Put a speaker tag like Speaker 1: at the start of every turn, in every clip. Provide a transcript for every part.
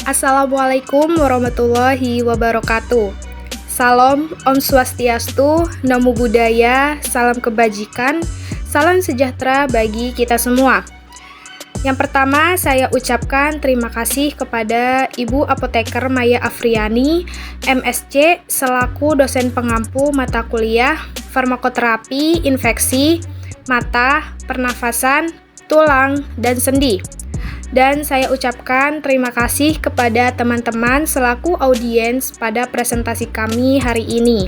Speaker 1: Assalamualaikum warahmatullahi wabarakatuh. Salam, Om Swastiastu, Namo Buddhaya, salam kebajikan, salam sejahtera bagi kita semua. Yang pertama, saya ucapkan terima kasih kepada Ibu Apoteker Maya Afriani, MSc, selaku dosen pengampu mata kuliah Farmakoterapi, Infeksi, Mata, Pernafasan, Tulang, dan Sendi. Dan saya ucapkan terima kasih kepada teman-teman selaku audiens pada presentasi kami hari ini.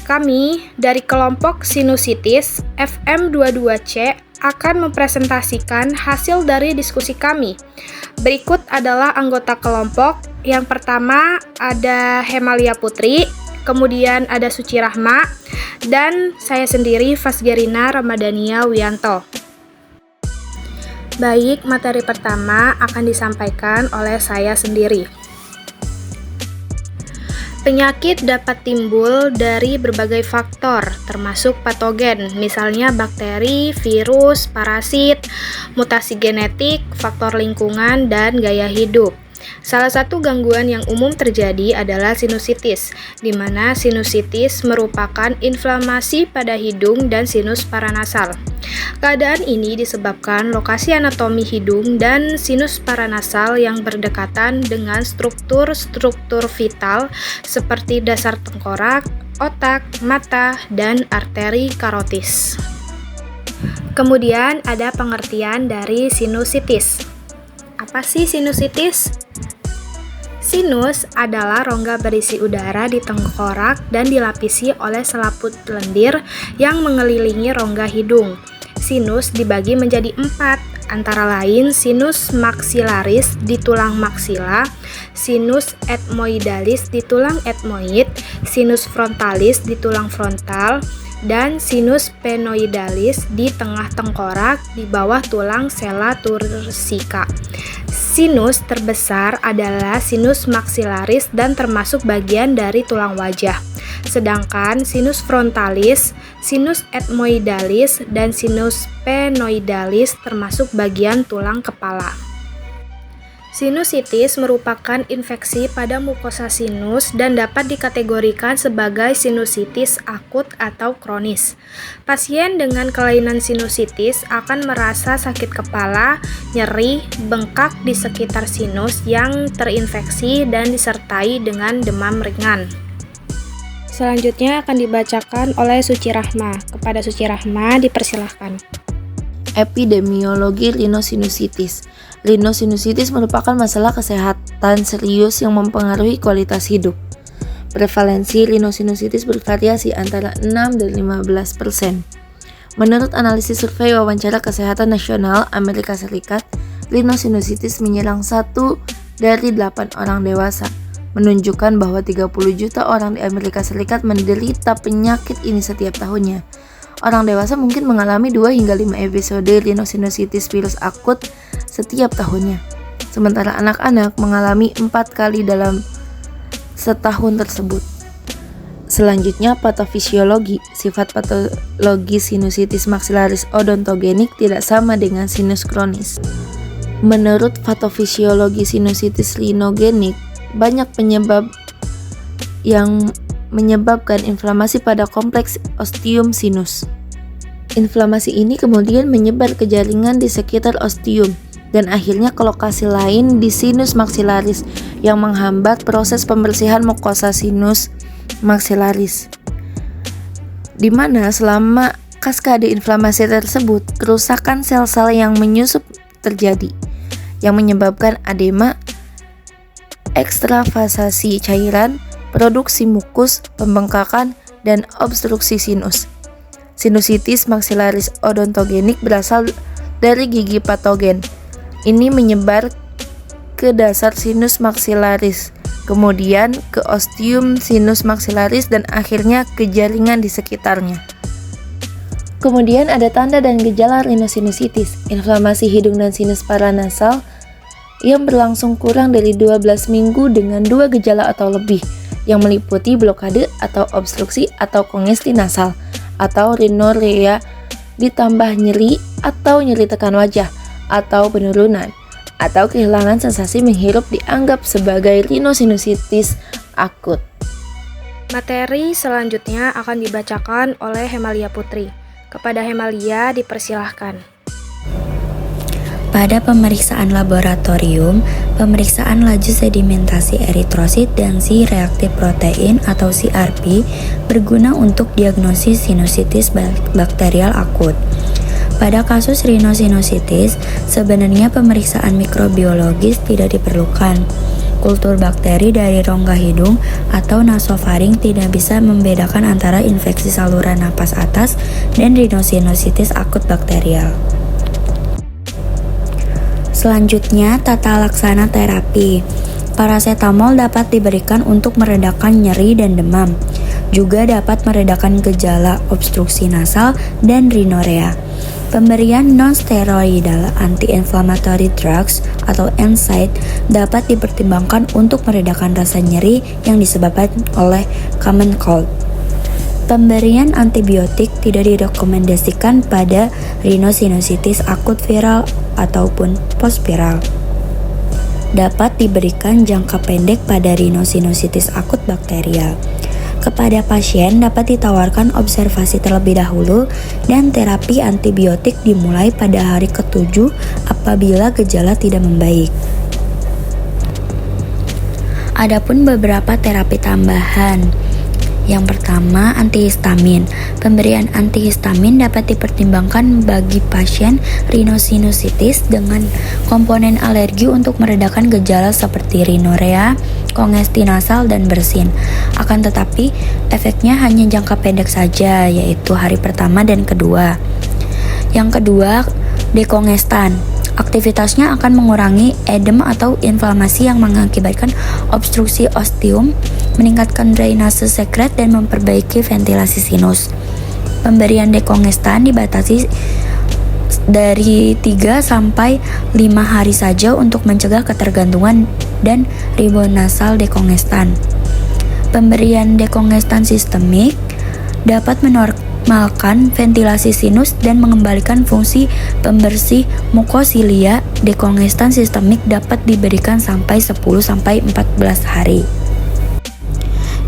Speaker 1: Kami dari kelompok sinusitis FM22C akan mempresentasikan hasil dari diskusi kami. Berikut adalah anggota kelompok. Yang pertama ada Hemalia Putri, kemudian ada Suci Rahma, dan saya sendiri Fasgerina Ramadhania Wianto. Baik, materi pertama akan disampaikan oleh saya sendiri. Penyakit dapat timbul dari berbagai faktor, termasuk patogen, misalnya bakteri, virus, parasit, mutasi genetik, faktor lingkungan, dan gaya hidup. Salah satu gangguan yang umum terjadi adalah sinusitis, di mana sinusitis merupakan inflamasi pada hidung dan sinus paranasal. Keadaan ini disebabkan lokasi anatomi hidung dan sinus paranasal yang berdekatan dengan struktur-struktur vital seperti dasar tengkorak, otak, mata, dan arteri karotis. Kemudian ada pengertian dari sinusitis. Apa sih sinusitis? Sinus adalah rongga berisi udara di tengkorak dan dilapisi oleh selaput lendir yang mengelilingi rongga hidung. Sinus dibagi menjadi 4, antara lain sinus maxillaris di tulang maksila, sinus ethmoidalis di tulang etmoid, sinus frontalis di tulang frontal, dan sinus sphenoidalis di tengah tengkorak di bawah tulang sella tursika. Sinus terbesar adalah sinus maxillaris dan termasuk bagian dari tulang wajah. Sedangkan sinus frontalis, sinus ethmoidalis, dan sinus sphenoidalis termasuk bagian tulang kepala. Sinusitis merupakan infeksi pada mukosa sinus dan dapat dikategorikan sebagai sinusitis akut atau kronis. Pasien dengan kelainan sinusitis akan merasa sakit kepala, nyeri, bengkak di sekitar sinus yang terinfeksi dan disertai dengan demam ringan. Selanjutnya akan dibacakan oleh Suci Rahma. Kepada Suci Rahma dipersilahkan.
Speaker 2: Epidemiologi rhinosinusitis. Rhinosinusitis merupakan masalah kesehatan serius yang mempengaruhi kualitas hidup. Prevalensi rhinosinusitis bervariasi antara 6 dan 15%. Menurut analisis survei wawancara kesehatan nasional Amerika Serikat, rhinosinusitis menyerang 1 dari 8 orang dewasa, menunjukkan bahwa 30 juta orang di Amerika Serikat menderita penyakit ini setiap tahunnya. Orang dewasa mungkin mengalami 2 hingga 5 episode rhinosinusitis virus akut setiap tahunnya, sementara anak-anak mengalami 4 kali dalam setahun tersebut. Selanjutnya, patofisiologi. Sifat patologi sinusitis maxillaris odontogenik tidak sama dengan sinus kronis. Menurut patofisiologi sinusitis rhinogenik, banyak penyebab yang menyebabkan inflamasi pada kompleks ostium sinus. Inflamasi ini kemudian menyebar ke jaringan di sekitar ostium dan akhirnya ke lokasi lain di sinus maxillaris yang menghambat proses pembersihan mukosa sinus maxillaris. Di mana selama kaskade inflamasi tersebut, kerusakan sel-sel yang menyusup terjadi, yang menyebabkan edema, ekstravasasi cairan, produksi mukus, pembengkakan, dan obstruksi sinus. Sinusitis maxillaris odontogenik berasal dari gigi patogen. Ini menyebar ke dasar sinus maxillaris, kemudian ke ostium sinus maxillaris, dan akhirnya ke jaringan di sekitarnya. Kemudian ada tanda dan gejala rhinosinusitis, inflamasi hidung dan sinus paranasal yang berlangsung kurang dari 12 minggu dengan 2 gejala atau lebih, yang meliputi blokade atau obstruksi atau kongesti nasal atau rhinorea ditambah nyeri atau nyeri tekan wajah atau penurunan atau kehilangan sensasi menghirup dianggap sebagai rhinosinusitis akut.
Speaker 1: Materi selanjutnya akan dibacakan oleh Hemalia Putri. Kepada Hemalia dipersilahkan.
Speaker 3: Pada pemeriksaan laboratorium, pemeriksaan laju sedimentasi eritrosit dan C-reaktif protein atau CRP berguna untuk diagnosis sinusitis bakterial akut. Pada kasus rhinosinusitis, sebenarnya pemeriksaan mikrobiologis tidak diperlukan. Kultur bakteri dari rongga hidung atau nasofaring tidak bisa membedakan antara infeksi saluran napas atas dan rhinosinusitis akut bakterial. Selanjutnya, tata laksana terapi. Parasetamol dapat diberikan untuk meredakan nyeri dan demam. Juga dapat meredakan gejala obstruksi nasal dan rhinorea. Pemberian non-steroidal anti-inflammatory drugs atau NSAID dapat dipertimbangkan untuk meredakan rasa nyeri yang disebabkan oleh common cold. Pemberian antibiotik tidak direkomendasikan pada rhinosinusitis akut viral ataupun post-viral. Dapat diberikan jangka pendek pada rhinosinusitis akut bakterial. Kepada pasien dapat ditawarkan observasi terlebih dahulu dan terapi antibiotik dimulai pada hari ke-7 apabila gejala tidak membaik. Adapun beberapa terapi tambahan. Yang pertama, antihistamin. Pemberian antihistamin dapat dipertimbangkan bagi pasien rhinosinusitis dengan komponen alergi untuk meredakan gejala seperti rhinorea, kongesti nasal, dan bersin. Akan tetapi, efeknya hanya jangka pendek saja, yaitu hari pertama dan kedua. Yang kedua, dekongestan. Aktivitasnya akan mengurangi edem atau inflamasi yang mengakibatkan obstruksi ostium, meningkatkan drainase sekret, dan memperbaiki ventilasi sinus. Pemberian dekongestan dibatasi dari 3 sampai 5 hari saja untuk mencegah ketergantungan dan ribonasal dekongestan. Pemberian dekongestan sistemik dapat menormalkan ventilasi sinus dan mengembalikan fungsi pembersih mukosilia. Dekongestan sistemik dapat diberikan sampai 10-14 hari.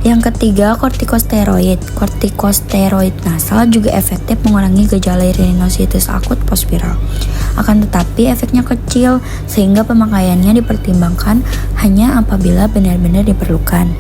Speaker 3: Yang ketiga, kortikosteroid. Kortikosteroid nasal juga efektif mengurangi gejala rhinosinusitis akut post-viral. Akan tetapi efeknya kecil sehingga pemakaiannya dipertimbangkan hanya apabila benar-benar diperlukan.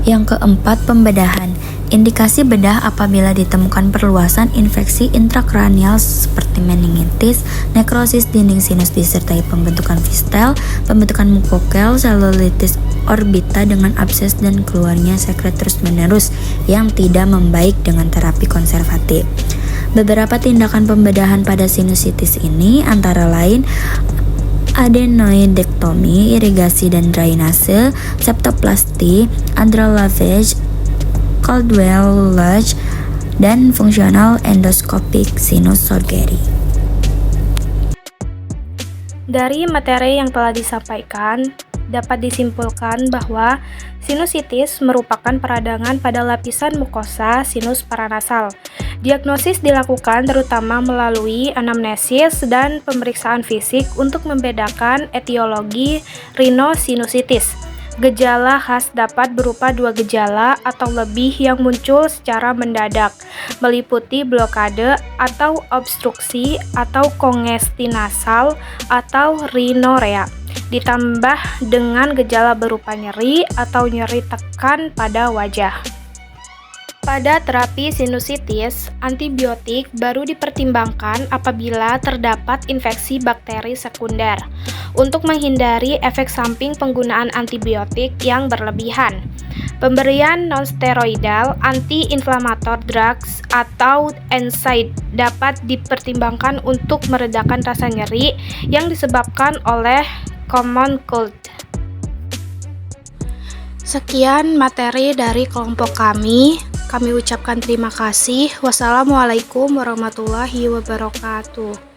Speaker 3: Yang keempat, pembedahan. Indikasi bedah apabila ditemukan perluasan infeksi intrakranial seperti meningitis, nekrosis dinding sinus disertai pembentukan fistel, pembentukan mukokel, selulitis orbita dengan abses dan keluarnya sekret terus-menerus yang tidak membaik dengan terapi konservatif. Beberapa tindakan pembedahan pada sinusitis ini antara lain adenoidektomi, irigasi dan drainase, septoplasti, antral lavage, Caldwell Lodge, dan fungsional endoscopic sinus surgery.
Speaker 1: Dari materi yang telah disampaikan, dapat disimpulkan bahwa sinusitis merupakan peradangan pada lapisan mukosa sinus paranasal. Diagnosis dilakukan terutama melalui anamnesis dan pemeriksaan fisik untuk membedakan etiologi rhinosinusitis. Gejala khas dapat berupa 2 gejala atau lebih yang muncul secara mendadak, meliputi blokade atau obstruksi atau kongesti nasal atau rhinorea, ditambah dengan gejala berupa nyeri atau nyeri tekan pada wajah. Pada terapi sinusitis, antibiotik baru dipertimbangkan apabila terdapat infeksi bakteri sekunder untuk menghindari efek samping penggunaan antibiotik yang berlebihan. Pemberian nonsteroidal anti-inflamator drugs atau NSAID dapat dipertimbangkan untuk meredakan rasa nyeri yang disebabkan oleh common cold. Sekian materi dari kelompok kami. Kami ucapkan terima kasih. Wassalamualaikum warahmatullahi wabarakatuh.